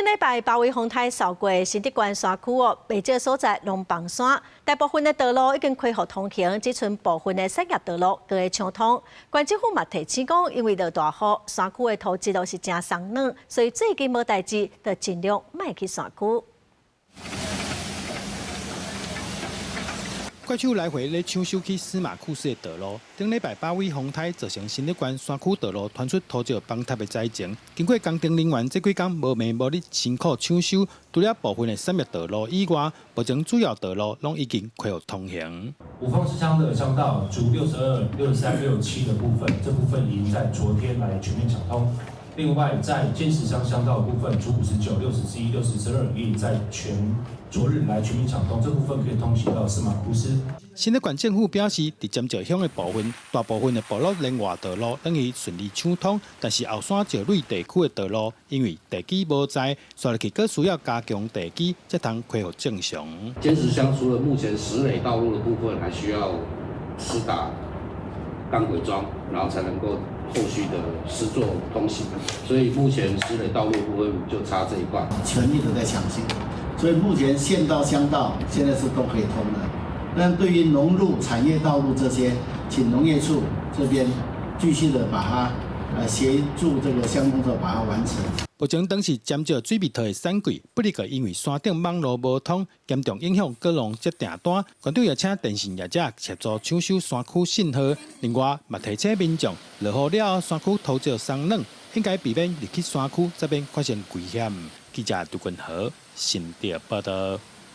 禮拜8位風台掃過新竹縣山區哦，不少所在龍邦山，大部分的道路已經恢復通行，只剩部分的商業道路還會暢通。縣政府嘛提醒講，因為落大雨，山區的土質都是真鬆軟，所以最近無代誌，就盡量莫去山區。怪手來回咧搶修去司馬庫斯的道路，頂禮拜8位風台造成新竹縣山區道路傳出土石崩塌的災情。經過工程人員這幾天無眠無日辛苦搶修，除了部分的商業道路以外，目前主要道路攏已經恢復通行。五峰之鄉的鄉道，主62、63、67的部分，這部分已經在昨天來全面搶通。另外，在尖石鄉鄉道的部分，主59、61、62也在昨日來全面搶通，這部分可以通行到司馬庫斯。新竹縣政府表示，在尖石鄉的部分，大部分的部落連外道路等於順利搶通，但是後山石蕊地區的道路因為地基無在，刷落去佫需要加強地基，才能恢復正常。尖石鄉除了目前石壘道路的部分，還需要施打鋼軌樁，然後才能夠後續的施作通行。所以目前石壘道路部分就差這一塊，全力的在搶修。所以目前縣道、鄉道現在是都可以通的。但對於農路、產業道路這些，請農業處這邊繼續的把它協助這個鄉公所把它完成。目前當時尖石水密套的山軌，不哩個因為山頂網路無通，嚴重影響各路接訂單。縣長也請電信業者協助搶修山區信號。另外，嘛提醒民眾落雨了後，山區土石鬆軟，應該避免入去山區這邊發生危險。記者杜君豪，新竹報道。